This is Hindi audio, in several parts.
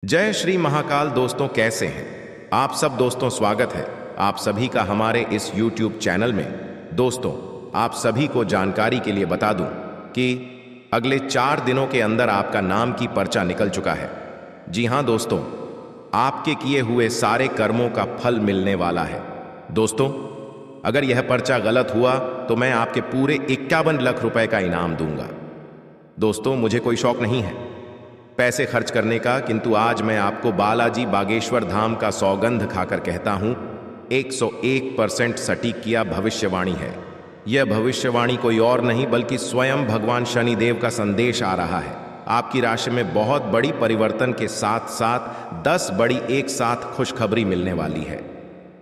जय श्री महाकाल। दोस्तों कैसे हैं आप सब। दोस्तों स्वागत है आप सभी का हमारे इस YouTube चैनल में। दोस्तों आप सभी को जानकारी के लिए बता दूं कि अगले 4 दिनों के अंदर आपका नाम की पर्चा निकल चुका है। जी हां दोस्तों, आपके किए हुए सारे कर्मों का फल मिलने वाला है। दोस्तों अगर यह पर्चा गलत हुआ तो मैं आपके पूरे 51 लाख रुपए का इनाम दूंगा। दोस्तों मुझे कोई शौक नहीं है पैसे खर्च करने का, किंतु आज मैं आपको बालाजी बागेश्वर धाम का सौगंध खाकर कहता हूं 101% सटीक किया भविष्यवाणी है। यह भविष्यवाणी कोई और नहीं बल्कि स्वयं भगवान शनिदेव का संदेश आ रहा है। आपकी राशि में बहुत बड़ी परिवर्तन के साथ साथ 10 बड़ी एक साथ खुशखबरी मिलने वाली है।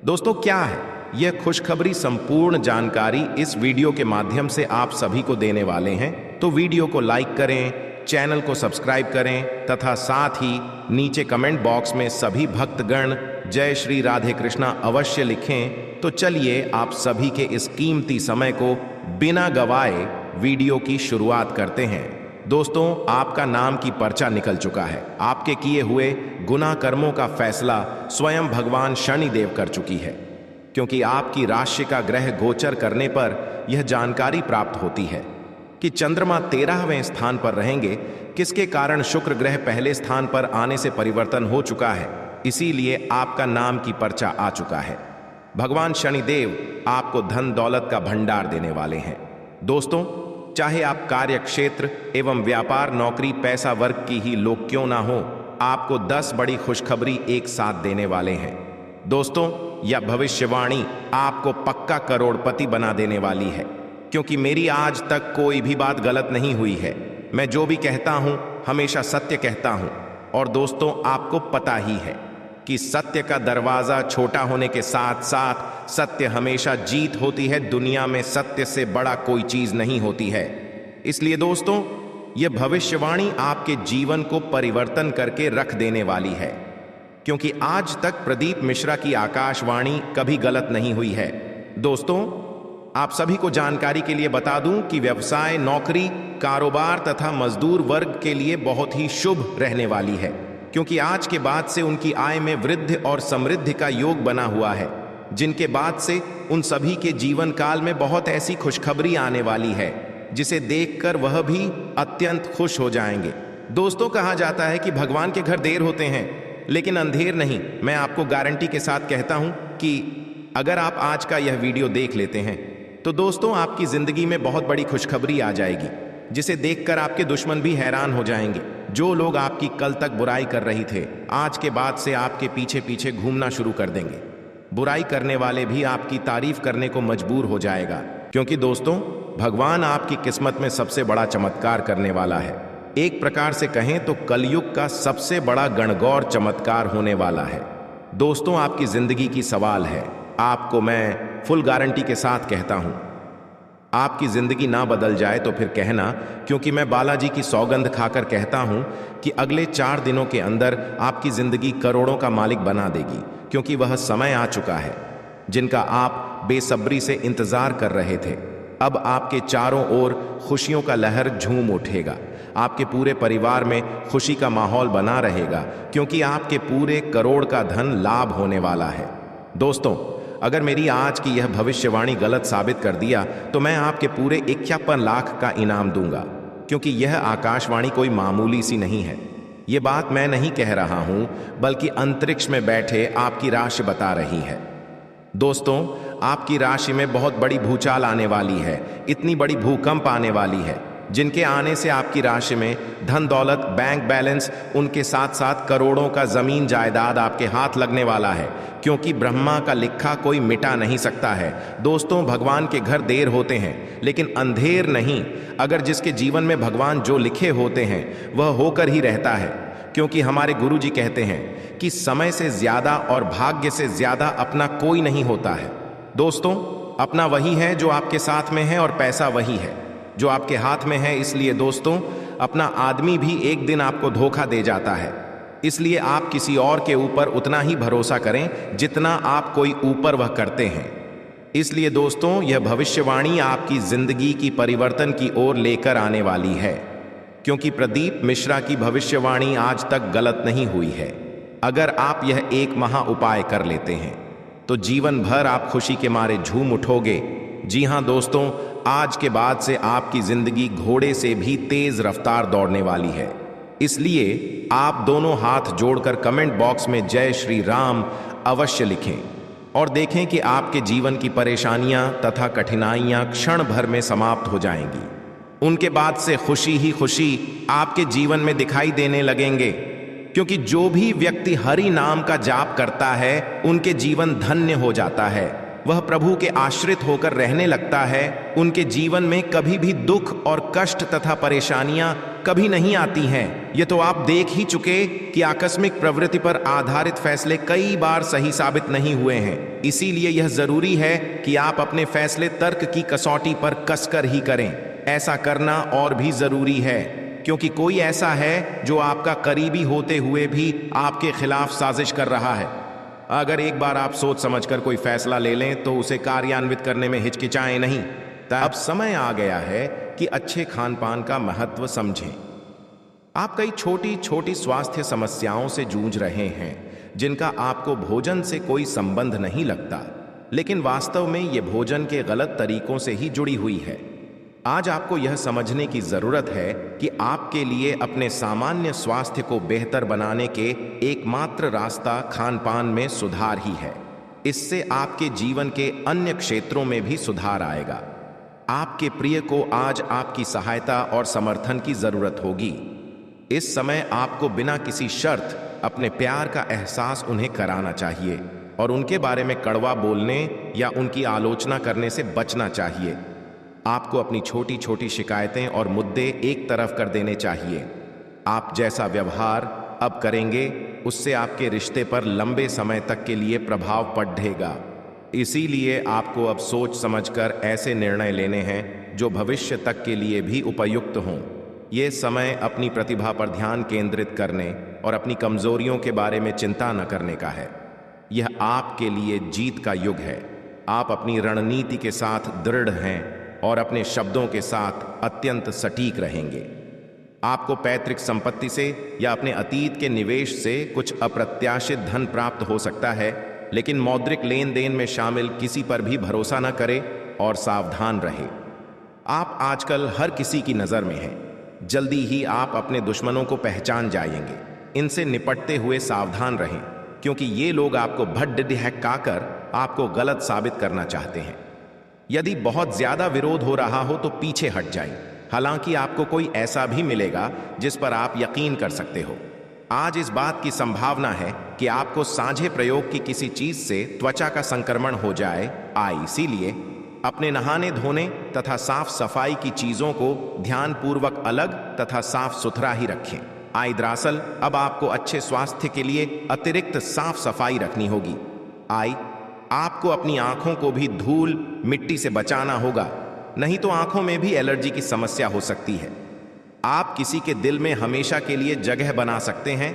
दोस्तों क्या है यह खुशखबरी? संपूर्ण जानकारी इस वीडियो के माध्यम से आप सभी को देने वाले हैं, तो वीडियो को लाइक करें, चैनल को सब्सक्राइब करें तथा साथ ही नीचे कमेंट बॉक्स में सभी भक्तगण जय श्री राधे कृष्णा अवश्य लिखें। तो चलिए आप सभी के इस कीमती समय को बिना गवाए वीडियो की शुरुआत करते हैं। दोस्तों आपका नाम की पर्चा निकल चुका है। आपके किए हुए गुनाह कर्मों का फैसला स्वयं भगवान शनिदेव कर चुकी है, क्योंकि आपकी राशि का ग्रह गोचर करने पर यह जानकारी प्राप्त होती है कि चंद्रमा 13वें स्थान पर रहेंगे, किसके कारण शुक्र ग्रह पहले स्थान पर आने से परिवर्तन हो चुका है। इसीलिए आपका नाम की पर्चा आ चुका है। भगवान शनिदेव आपको धन दौलत का भंडार देने वाले हैं। दोस्तों चाहे आप कार्य क्षेत्र एवं व्यापार नौकरी पैसा वर्ग की ही लोग क्यों ना हो, आपको 10 बड़ी खुशखबरी एक साथ देने वाले हैं। दोस्तों यह भविष्यवाणी आपको पक्का करोड़पति बना देने वाली है, क्योंकि मेरी आज तक कोई भी बात गलत नहीं हुई है। मैं जो भी कहता हूं हमेशा सत्य कहता हूं। और दोस्तों आपको पता ही है कि सत्य का दरवाजा छोटा होने के साथ साथ सत्य हमेशा जीत होती है। दुनिया में सत्य से बड़ा कोई चीज नहीं होती है। इसलिए दोस्तों यह भविष्यवाणी आपके जीवन को परिवर्तन करके रख देने वाली है, क्योंकि आज तक प्रदीप मिश्रा की आकाशवाणी कभी गलत नहीं हुई है। दोस्तों आप सभी को जानकारी के लिए बता दूं कि व्यवसाय नौकरी कारोबार तथा मजदूर वर्ग के लिए बहुत ही शुभ रहने वाली है, क्योंकि आज के बाद से उनकी आय में वृद्धि और समृद्धि का योग बना हुआ है, जिनके बाद से उन सभी के जीवन काल में बहुत ऐसी खुशखबरी आने वाली है जिसे देखकर वह भी अत्यंत खुश हो जाएंगे। दोस्तों कहा जाता है कि भगवान के घर देर होते हैं लेकिन अंधेर नहीं। मैं आपको गारंटी के साथ कहता हूं कि अगर आप आज का यह वीडियो देख लेते हैं तो दोस्तों आपकी जिंदगी में बहुत बड़ी खुशखबरी आ जाएगी, जिसे देखकर आपके दुश्मन भी हैरान हो जाएंगे। जो लोग आपकी कल तक बुराई कर रही थे, आज के बाद से आपके पीछे पीछे घूमना शुरू कर देंगे। बुराई करने वाले भी आपकी तारीफ करने को मजबूर हो जाएगा, क्योंकि दोस्तों भगवान आपकी किस्मत में सबसे बड़ा चमत्कार करने वाला है। एक प्रकार से कहें तो कलयुग का सबसे बड़ा गणगौर चमत्कार होने वाला है। दोस्तों आपकी जिंदगी की सवाल है। आपको मैं फुल गारंटी के साथ कहता हूं, आपकी जिंदगी ना बदल जाए तो फिर कहना, क्योंकि मैं बालाजी की सौगंध खाकर कहता हूं कि अगले 4 दिनों के अंदर आपकी जिंदगी करोड़ों का मालिक बना देगी, क्योंकि वह समय आ चुका है जिनका आप बेसब्री से इंतजार कर रहे थे। अब आपके चारों ओर खुशियों का लहर झूम उठेगा। आपके पूरे परिवार में खुशी का माहौल बना रहेगा, क्योंकि आपके पूरे करोड़ का धन लाभ होने वाला है। दोस्तों अगर मेरी आज की यह भविष्यवाणी गलत साबित कर दिया तो मैं आपके पूरे 51 लाख का इनाम दूंगा, क्योंकि यह आकाशवाणी कोई मामूली सी नहीं है। यह बात मैं नहीं कह रहा हूं बल्कि अंतरिक्ष में बैठे आपकी राशि बता रही है। दोस्तों आपकी राशि में बहुत बड़ी भूचाल आने वाली है, इतनी बड़ी भूकंप आने वाली है जिनके आने से आपकी राशि में धन दौलत बैंक बैलेंस उनके साथ साथ करोड़ों का जमीन जायदाद आपके हाथ लगने वाला है, क्योंकि ब्रह्मा का लिखा कोई मिटा नहीं सकता है। दोस्तों भगवान के घर देर होते हैं लेकिन अंधेर नहीं। अगर जिसके जीवन में भगवान जो लिखे होते हैं वह होकर ही रहता है, क्योंकि हमारे गुरु जी कहते हैं कि समय से ज्यादा और भाग्य से ज्यादा अपना कोई नहीं होता है। दोस्तों अपना वही है जो आपके साथ में है और पैसा वही है जो आपके हाथ में है। इसलिए दोस्तों अपना आदमी भी एक दिन आपको धोखा दे जाता है, इसलिए आप किसी और के ऊपर उतना ही भरोसा करें जितना आप कोई ऊपर वह करते हैं। इसलिए दोस्तों यह भविष्यवाणी आपकी जिंदगी की परिवर्तन की ओर लेकर आने वाली है, क्योंकि प्रदीप मिश्रा की भविष्यवाणी आज तक गलत नहीं हुई है। अगर आप यह एक महा उपाय कर लेते हैं तो जीवन भर आप खुशी के मारे झूम उठोगे। जी हां दोस्तों, आज के बाद से आपकी जिंदगी घोड़े से भी तेज रफ्तार दौड़ने वाली है। इसलिए आप दोनों हाथ जोड़कर कमेंट बॉक्स में जय श्री राम अवश्य लिखें और देखें कि आपके जीवन की परेशानियां तथा कठिनाइयां क्षण भर में समाप्त हो जाएंगी। उनके बाद से खुशी ही खुशी आपके जीवन में दिखाई देने लगेंगे, क्योंकि जो भी व्यक्ति हरि नाम का जाप करता है उनके जीवन धन्य हो जाता है। वह प्रभु के आश्रित होकर रहने लगता है। उनके जीवन में कभी भी दुख और कष्ट तथा परेशानियां कभी नहीं आती हैं। ये तो आप देख ही चुके कि आकस्मिक प्रवृत्ति पर आधारित फैसले कई बार सही साबित नहीं हुए हैं। इसीलिए यह जरूरी है कि आप अपने फैसले तर्क की कसौटी पर कसकर ही करें। ऐसा करना और भी जरूरी है, क्योंकि कोई ऐसा है जो आपका करीबी होते हुए भी आपके खिलाफ साजिश कर रहा है। अगर एक बार आप सोच समझकर कोई फैसला ले लें तो उसे कार्यान्वित करने में हिचकिचाएं नहीं। अब समय आ गया है कि अच्छे खान पान का महत्व समझें। आप कई छोटी छोटी स्वास्थ्य समस्याओं से जूझ रहे हैं जिनका आपको भोजन से कोई संबंध नहीं लगता, लेकिन वास्तव में ये भोजन के गलत तरीकों से ही जुड़ी हुई है। आज आपको यह समझने की जरूरत है कि आपके लिए अपने सामान्य स्वास्थ्य को बेहतर बनाने के एकमात्र रास्ता खान पान में सुधार ही है। इससे आपके जीवन के अन्य क्षेत्रों में भी सुधार आएगा। आपके प्रिय को आज आपकी सहायता और समर्थन की जरूरत होगी। इस समय आपको बिना किसी शर्त अपने प्यार का एहसास उन्हें कराना चाहिए और उनके बारे में कड़वा बोलने या उनकी आलोचना करने से बचना चाहिए। आपको अपनी छोटी छोटी शिकायतें और मुद्दे एक तरफ कर देने चाहिए। आप जैसा व्यवहार अब करेंगे उससे आपके रिश्ते पर लंबे समय तक के लिए प्रभाव पड़ेगा। इसीलिए आपको अब सोच समझकर ऐसे निर्णय लेने हैं जो भविष्य तक के लिए भी उपयुक्त हों। ये समय अपनी प्रतिभा पर ध्यान केंद्रित करने और अपनी कमजोरियों के बारे में चिंता न करने का है। यह आपके लिए जीत का युग है। आप अपनी रणनीति के साथ दृढ़ हैं और अपने शब्दों के साथ अत्यंत सटीक रहेंगे। आपको पैतृक संपत्ति से या अपने अतीत के निवेश से कुछ अप्रत्याशित धन प्राप्त हो सकता है, लेकिन मौद्रिक लेन देन में शामिल किसी पर भी भरोसा न करें और सावधान रहे। आप आजकल हर किसी की नज़र में हैं। जल्दी ही आप अपने दुश्मनों को पहचान जाएंगे। इनसे निपटते हुए सावधान रहें, क्योंकि ये लोग आपको भड़काकर आपको गलत साबित करना चाहते हैं। यदि बहुत ज्यादा विरोध हो रहा हो तो पीछे हट जाएं। हालांकि आपको कोई ऐसा भी मिलेगा जिस पर आप यकीन कर सकते हो। आज इस बात की संभावना है कि आपको साझे प्रयोग की किसी चीज से त्वचा का संक्रमण हो जाए। इसीलिए अपने नहाने धोने तथा साफ सफाई की चीजों को ध्यानपूर्वक अलग तथा साफ सुथरा ही रखें। दरअसल अब आपको अच्छे स्वास्थ्य के लिए अतिरिक्त साफ सफाई रखनी होगी। आपको अपनी आंखों को भी धूल मिट्टी से बचाना होगा, नहीं तो आंखों में भी एलर्जी की समस्या हो सकती है। आप किसी के दिल में हमेशा के लिए जगह बना सकते हैं।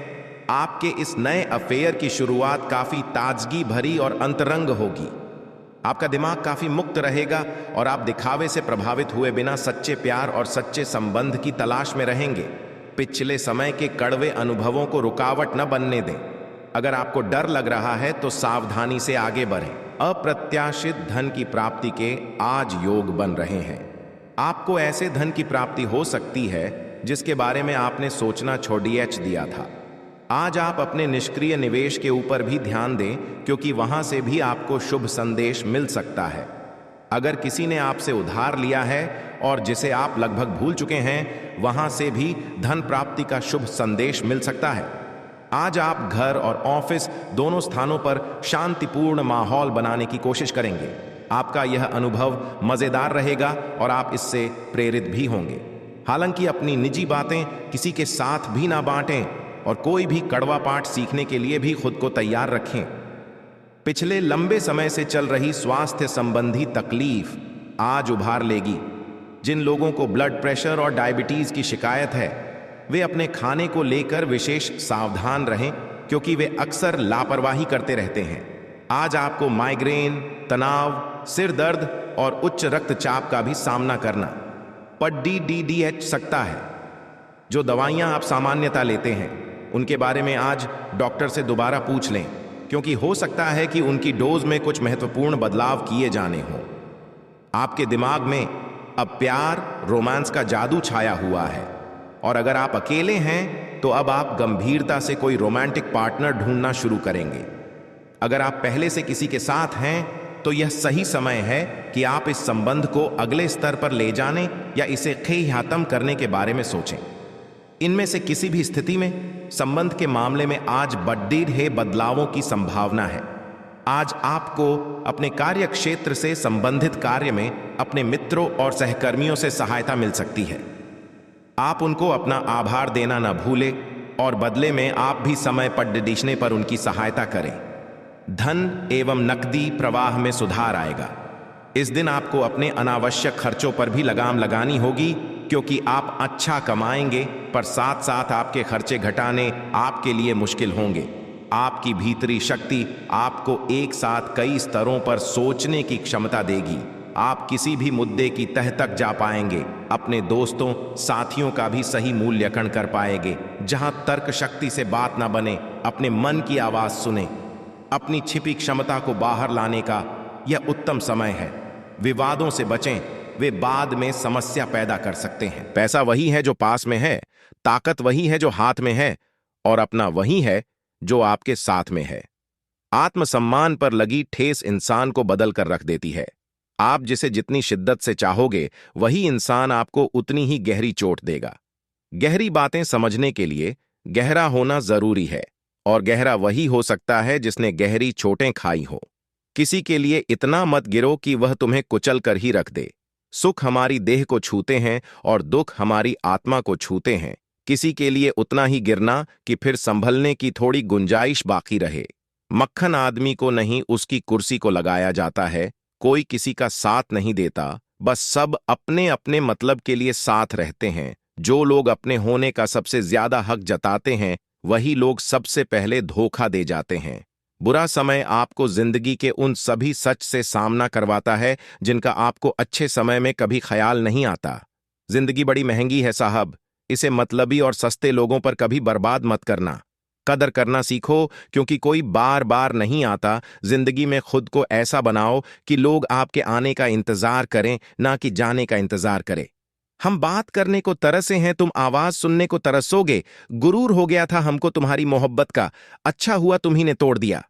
आपके इस नए अफेयर की शुरुआत काफी ताजगी भरी और अंतरंग होगी। आपका दिमाग काफी मुक्त रहेगा और आप दिखावे से प्रभावित हुए बिना सच्चे प्यार और सच्चे संबंध की तलाश में रहेंगे। पिछले समय के कड़वे अनुभवों को रुकावट न बनने दें। अगर आपको डर लग रहा है तो सावधानी से आगे बढ़ें। अप्रत्याशित धन की प्राप्ति के आज योग बन रहे हैं। आपको ऐसे धन की प्राप्ति हो सकती है जिसके बारे में आपने सोचना छोड़ दिया था। आज आप अपने निष्क्रिय निवेश के ऊपर भी ध्यान दें, क्योंकि वहां से भी आपको शुभ संदेश मिल सकता है। अगर किसी ने आपसे उधार लिया है और जिसे आप लगभग भूल चुके हैं, वहां से भी धन प्राप्ति का शुभ संदेश मिल सकता है। आज आप घर और ऑफिस दोनों स्थानों पर शांतिपूर्ण माहौल बनाने की कोशिश करेंगे। आपका यह अनुभव मजेदार रहेगा और आप इससे प्रेरित भी होंगे। हालांकि अपनी निजी बातें किसी के साथ भी ना बांटें और कोई भी कड़वा पाठ सीखने के लिए भी खुद को तैयार रखें। पिछले लंबे समय से चल रही स्वास्थ्य संबंधी तकलीफ आज उभार लेगी। जिन लोगों को ब्लड प्रेशर और डायबिटीज की शिकायत है, वे अपने खाने को लेकर विशेष सावधान रहें, क्योंकि वे अक्सर लापरवाही करते रहते हैं। आज आपको माइग्रेन, तनाव, सिर दर्द और उच्च रक्तचाप का भी सामना करना पड़ सकता है। जो दवाइयां आप सामान्यतः लेते हैं उनके बारे में आज डॉक्टर से दोबारा पूछ लें, क्योंकि हो सकता है कि उनकी डोज में कुछ महत्वपूर्ण बदलाव किए जाने हों। आपके दिमाग में अब प्यार, रोमांस का जादू छाया हुआ है, और अगर आप अकेले हैं तो अब आप गंभीरता से कोई रोमांटिक पार्टनर ढूंढना शुरू करेंगे। अगर आप पहले से किसी के साथ हैं तो यह सही समय है कि आप इस संबंध को अगले स्तर पर ले जाने या इसे खत्म करने के बारे में सोचें। इनमें से किसी भी स्थिति में संबंध के मामले में आज बड़े बदलावों की संभावना है। आज आपको अपने कार्य क्षेत्र से संबंधित कार्य में अपने मित्रों और सहकर्मियों से सहायता मिल सकती है। आप उनको अपना आभार देना न भूलें और बदले में आप भी समय पर डिशने पर उनकी सहायता करें। धन एवं नकदी प्रवाह में सुधार आएगा। इस दिन आपको अपने अनावश्यक खर्चों पर भी लगाम लगानी होगी, क्योंकि आप अच्छा कमाएंगे पर साथ साथ आपके खर्चे घटाने आपके लिए मुश्किल होंगे। आपकी भीतरी शक्ति आपको एक साथ कई स्तरों पर सोचने की क्षमता देगी। आप किसी भी मुद्दे की तह तक जा पाएंगे, अपने दोस्तों साथियों का भी सही मूल्यांकन कर पाएंगे। जहां तर्क शक्ति से बात ना बने, अपने मन की आवाज सुने। अपनी छिपी क्षमता को बाहर लाने का यह उत्तम समय है। विवादों से बचें, वे बाद में समस्या पैदा कर सकते हैं। पैसा वही है जो पास में है, ताकत वही है जो हाथ में है, और अपना वही है जो आपके साथ में है। आत्मसम्मान पर लगी ठेस इंसान को बदल कर रख देती है। आप जिसे जितनी शिद्दत से चाहोगे, वही इंसान आपको उतनी ही गहरी चोट देगा। गहरी बातें समझने के लिए गहरा होना जरूरी है, और गहरा वही हो सकता है जिसने गहरी चोटें खाई हो। किसी के लिए इतना मत गिरो कि वह तुम्हें कुचल कर ही रख दे। सुख हमारी देह को छूते हैं और दुख हमारी आत्मा को छूते हैं। किसी के लिए उतना ही गिरना कि फिर संभलने की थोड़ी गुंजाइश बाकी रहे। मक्खन आदमी को नहीं, उसकी कुर्सी को लगाया जाता है। कोई किसी का साथ नहीं देता, बस सब अपने अपने मतलब के लिए साथ रहते हैं। जो लोग अपने होने का सबसे ज्यादा हक जताते हैं, वही लोग सबसे पहले धोखा दे जाते हैं। बुरा समय आपको जिंदगी के उन सभी सच से सामना करवाता है जिनका आपको अच्छे समय में कभी ख्याल नहीं आता। जिंदगी बड़ी महंगी है साहब, इसे मतलबी और सस्ते लोगों पर कभी बर्बाद मत करना। कदर करना सीखो, क्योंकि कोई बार बार नहीं आता। जिंदगी में खुद को ऐसा बनाओ कि लोग आपके आने का इंतजार करें, ना कि जाने का इंतजार करें। हम बात करने को तरसे हैं, तुम आवाज सुनने को तरसोगे। गुरूर हो गया था हमको तुम्हारी मोहब्बत का, अच्छा हुआ तुम्ही ने तोड़ दिया।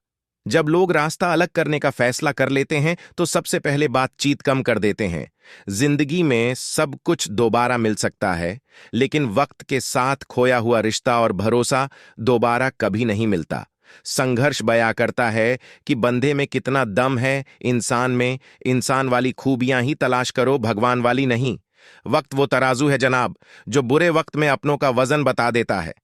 जब लोग रास्ता अलग करने का फैसला कर लेते हैं तो सबसे पहले बातचीत कम कर देते हैं। जिंदगी में सब कुछ दोबारा मिल सकता है, लेकिन वक्त के साथ खोया हुआ रिश्ता और भरोसा दोबारा कभी नहीं मिलता। संघर्ष बयां करता है कि बंदे में कितना दम है, इंसान में। इंसान वाली खूबियां ही तलाश करो, भगवान वाली नहीं। वक्त वो तराजू है जनाब, जो बुरे वक्त में अपनों का वजन बता देता है।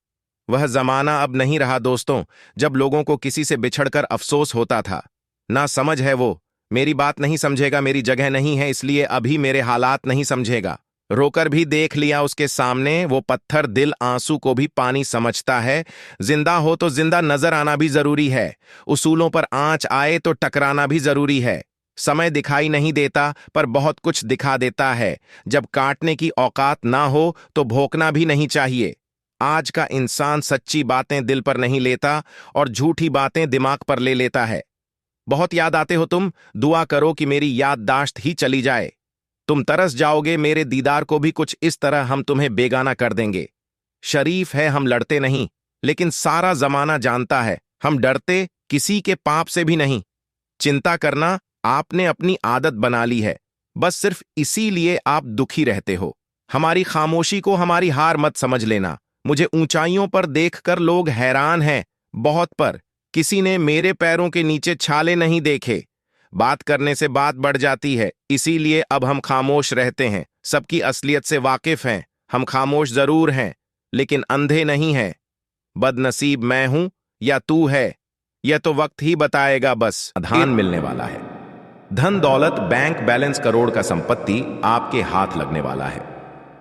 वह जमाना अब नहीं रहा दोस्तों, जब लोगों को किसी से बिछड़कर अफसोस होता था। ना समझ है वो, मेरी बात नहीं समझेगा, मेरी जगह नहीं है, इसलिए अभी मेरे हालात नहीं समझेगा। रोकर भी देख लिया उसके सामने, वो पत्थर दिल आंसू को भी पानी समझता है। जिंदा हो तो जिंदा नजर आना भी जरूरी है। उसूलों पर आंच आए तो टकराना भी जरूरी है। समय दिखाई नहीं देता, पर बहुत कुछ दिखा देता है। जब काटने की औकात ना हो तो भोंकना भी नहीं चाहिए। आज का इंसान सच्ची बातें दिल पर नहीं लेता और झूठी बातें दिमाग पर ले लेता है। बहुत याद आते हो तुम, दुआ करो कि मेरी याददाश्त ही चली जाए। तुम तरस जाओगे मेरे दीदार को भी, कुछ इस तरह हम तुम्हें बेगाना कर देंगे। शरीफ है हम लड़ते नहीं, लेकिन सारा जमाना जानता है हम डरते किसी के पाप से भी नहीं। चिंता करना आपने अपनी आदत बना ली है, बस सिर्फ इसीलिए आप दुखी रहते हो। हमारी खामोशी को हमारी हार मत समझ लेना। मुझे ऊंचाइयों पर देखकर लोग हैरान हैं, बहुत, पर किसी ने मेरे पैरों के नीचे छाले नहीं देखे। बात करने से बात बढ़ जाती है, इसीलिए अब हम खामोश रहते हैं। सबकी असलियत से वाकिफ हैं। हम खामोश जरूर हैं, लेकिन अंधे नहीं हैं। बदनसीब मैं हूं या तू है, यह तो वक्त ही बताएगा। बस धन मिलने वाला है, धन दौलत, बैंक बैलेंस, करोड़ का संपत्ति आपके हाथ लगने वाला है।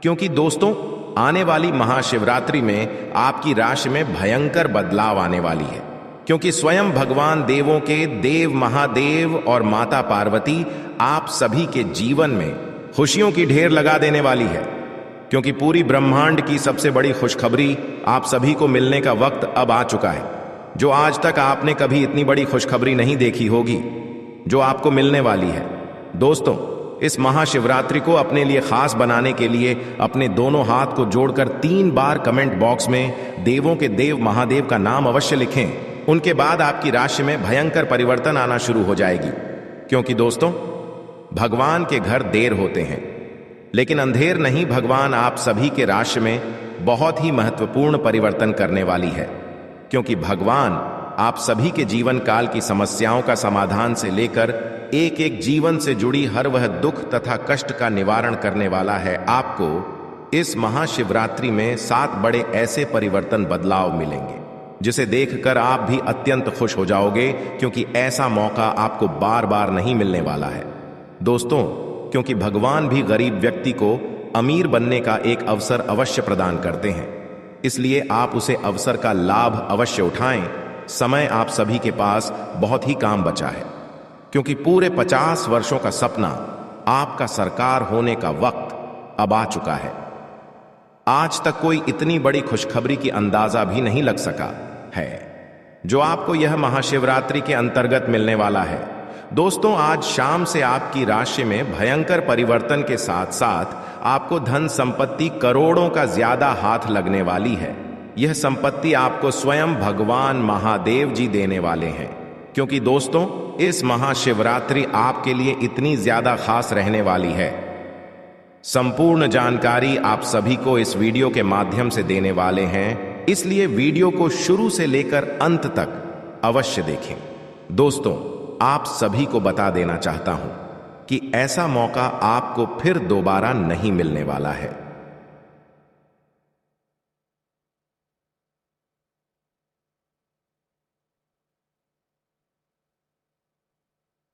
क्योंकि दोस्तों, आने वाली महाशिवरात्रि में आपकी राशि में भयंकर बदलाव आने वाली है, क्योंकि स्वयं भगवान देवों के देव महादेव और माता पार्वती आप सभी के जीवन में खुशियों की ढेर लगा देने वाली है। क्योंकि पूरी ब्रह्मांड की सबसे बड़ी खुशखबरी आप सभी को मिलने का वक्त अब आ चुका है। जो आज तक आपने कभी इतनी बड़ी खुशखबरी नहीं देखी होगी, जो आपको मिलने वाली है। दोस्तों, इस महाशिवरात्रि को अपने लिए खास बनाने के लिए अपने दोनों हाथ को जोड़कर 3 बार कमेंट बॉक्स में देवों के देव महादेव का नाम अवश्य लिखें। उनके बाद आपकी राशि में भयंकर परिवर्तन आना शुरू हो जाएगी। क्योंकि दोस्तों, भगवान के घर देर होते हैं, लेकिन अंधेर नहीं। भगवान आप सभी के राशि में बहुत ही महत्वपूर्ण परिवर्तन करने वाली है। क्योंकि भगवान आप सभी के जीवन काल की समस्याओं का समाधान से लेकर एक एक जीवन से जुड़ी हर वह दुख तथा कष्ट का निवारण करने वाला है। आपको इस महाशिवरात्रि में 7 बड़े ऐसे परिवर्तन बदलाव मिलेंगे जिसे देखकर आप भी अत्यंत खुश हो जाओगे, क्योंकि ऐसा मौका आपको बार बार नहीं मिलने वाला है। दोस्तों, क्योंकि भगवान भी गरीब व्यक्ति को अमीर बनने का एक अवसर अवश्य प्रदान करते हैं, इसलिए आप उसे अवसर का लाभ अवश्य उठाएं। समय आप सभी के पास बहुत ही काम बचा है, क्योंकि पूरे 50 वर्षों का सपना आपका सरकार होने का वक्त अब आ चुका है। आज तक कोई इतनी बड़ी खुशखबरी की अंदाजा भी नहीं लग सका है जो आपको यह महाशिवरात्रि के अंतर्गत मिलने वाला है। दोस्तों, आज शाम से आपकी राशि में भयंकर परिवर्तन के साथ साथ आपको धन संपत्ति करोड़ों का ज्यादा हाथ लगने वाली है। यह संपत्ति आपको स्वयं भगवान महादेव जी देने वाले हैं। क्योंकि दोस्तों, इस महाशिवरात्रि आपके लिए इतनी ज्यादा खास रहने वाली है। संपूर्ण जानकारी आप सभी को इस वीडियो के माध्यम से देने वाले हैं, इसलिए वीडियो को शुरू से लेकर अंत तक अवश्य देखें। दोस्तों, आप सभी को बता देना चाहता हूं कि ऐसा मौका आपको फिर दोबारा नहीं मिलने वाला है।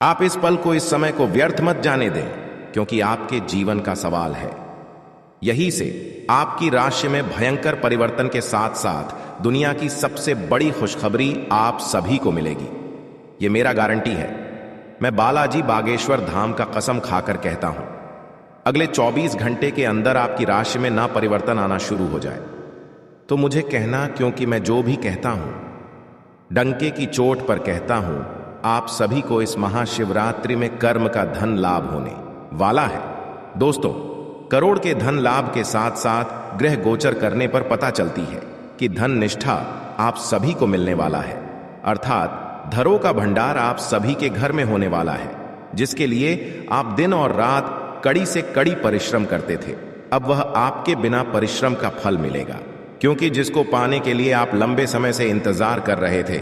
आप इस पल को, इस समय को व्यर्थ मत जाने दें, क्योंकि आपके जीवन का सवाल है। यही से आपकी राशि में भयंकर परिवर्तन के साथ साथ दुनिया की सबसे बड़ी खुशखबरी आप सभी को मिलेगी। यह मेरा गारंटी है। मैं बालाजी बागेश्वर धाम का कसम खाकर कहता हूं, अगले 24 घंटे के अंदर आपकी राशि में ना परिवर्तन आना शुरू हो जाए तो मुझे कहना, क्योंकि मैं जो भी कहता हूं डंके की चोट पर कहता हूं। आप सभी को इस महाशिवरात्रि में कर्म का धन लाभ होने वाला है। दोस्तों, करोड़ के धन लाभ के साथ साथ ग्रह गोचर करने पर पता चलती है कि धन निष्ठा आप सभी को मिलने वाला है। अर्थात धरों का भंडार आप सभी के घर में होने वाला है, जिसके लिए आप दिन और रात कड़ी से कड़ी परिश्रम करते थे। अब वह आपके बिना परिश्रम का फल मिलेगा, क्योंकि जिसको पाने के लिए आप लंबे समय से इंतजार कर रहे थे,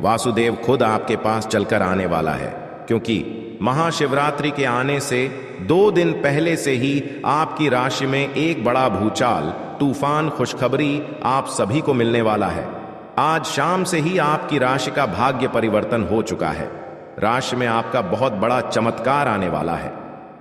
वासुदेव खुद आपके पास चलकर आने वाला है। क्योंकि महाशिवरात्रि के आने से 2 दिन पहले से ही आपकी राशि में एक बड़ा भूचाल, तूफान, खुशखबरी आप सभी को मिलने वाला है। आज शाम से ही आपकी राशि का भाग्य परिवर्तन हो चुका है। राशि में आपका बहुत बड़ा चमत्कार आने वाला है,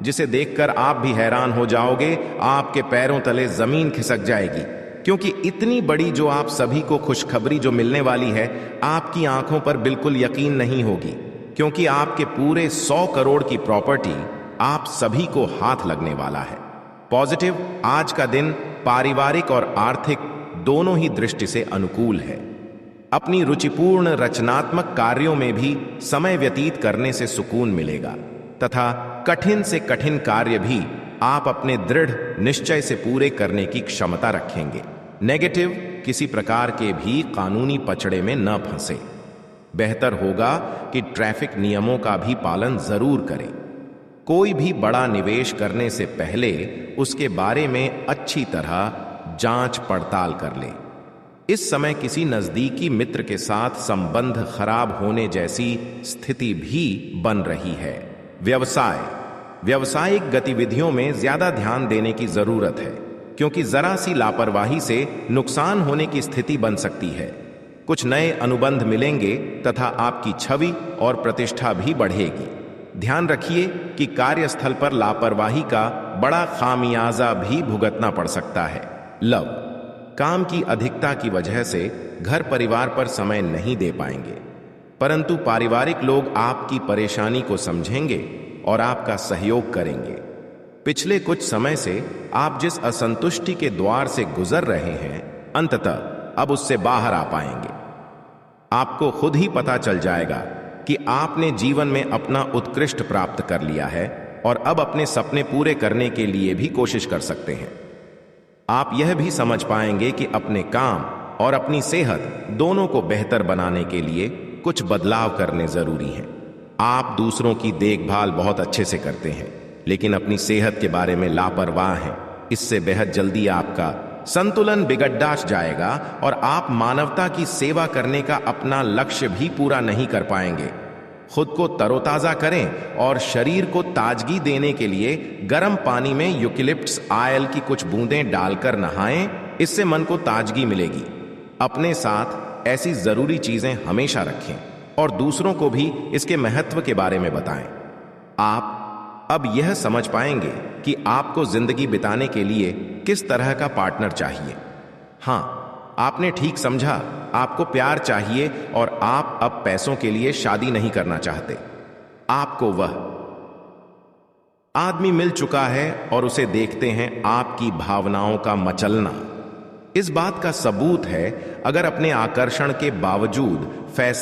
जिसे देखकर आप भी हैरान हो जाओगे। आपके पैरों तले जमीन खिसक जाएगी, क्योंकि इतनी बड़ी जो आप सभी को खुशखबरी जो मिलने वाली है, आपकी आंखों पर बिल्कुल यकीन नहीं होगी। क्योंकि आपके पूरे 100 करोड़ की प्रॉपर्टी आप सभी को हाथ लगने वाला है। पॉजिटिव, आज का दिन पारिवारिक और आर्थिक दोनों ही दृष्टि से अनुकूल है। अपनी रुचिपूर्ण रचनात्मक कार्यों में भी समय व्यतीत करने से सुकून मिलेगा तथा कठिन से कठिन कार्य भी आप अपने दृढ़ निश्चय से पूरे करने की क्षमता रखेंगे। नेगेटिव, किसी प्रकार के भी कानूनी पचड़े में न फंसे। बेहतर होगा कि ट्रैफिक नियमों का भी पालन जरूर करें। कोई भी बड़ा निवेश करने से पहले उसके बारे में अच्छी तरह जांच पड़ताल कर ले। इस समय किसी नजदीकी मित्र के साथ संबंध खराब होने जैसी स्थिति भी बन रही है। व्यवसाय, व्यावसायिक गतिविधियों में ज्यादा ध्यान देने की जरूरत है, क्योंकि जरा सी लापरवाही से नुकसान होने की स्थिति बन सकती है। कुछ नए अनुबंध मिलेंगे तथा आपकी छवि और प्रतिष्ठा भी बढ़ेगी। ध्यान रखिए कि कार्यस्थल पर लापरवाही का बड़ा खामियाजा भी भुगतना पड़ सकता है। लव, काम की अधिकता की वजह से घर परिवार पर समय नहीं दे पाएंगे, परंतु पारिवारिक लोग आपकी परेशानी को समझेंगे और आपका सहयोग करेंगे। पिछले कुछ समय से आप जिस असंतुष्टि के द्वार से गुजर रहे हैं, अंततः अब उससे बाहर आ पाएंगे। आपको खुद ही पता चल जाएगा कि आपने जीवन में अपना उत्कृष्ट प्राप्त कर लिया है और अब अपने सपने पूरे करने के लिए भी कोशिश कर सकते हैं। आप यह भी समझ पाएंगे कि अपने काम और अपनी सेहत दोनों को बेहतर बनाने के लिए कुछ बदलाव करने जरूरी हैं। आप दूसरों की देखभाल बहुत अच्छे से करते हैं, लेकिन अपनी सेहत के बारे में लापरवाह हैं। इससे बेहद जल्दी आपका संतुलन बिगड़ जाएगा और आप मानवता की सेवा करने का अपना लक्ष्य भी पूरा नहीं कर पाएंगे। खुद को तरोताजा करें और शरीर को ताजगी देने के लिए गर्म पानी में यूकेलिप्टस ऑयल की कुछ बूंदें डालकर नहाएं। इससे मन को ताजगी मिलेगी। अपने साथ ऐसी जरूरी चीजें हमेशा रखें और दूसरों को भी इसके महत्व के बारे में बताएं। आप अब यह समझ पाएंगे कि आपको जिंदगी बिताने के लिए किस तरह का पार्टनर चाहिए। हाँ, आपने ठीक समझा, आपको प्यार चाहिए और आप अब पैसों के लिए शादी नहीं करना चाहते। आपको वह आदमी मिल चुका है और उसे देखते हैं आपकी भावनाओं का मचलना। इस बात का सबूत है, अगर अपने आकर्षण के बावजूद फैसला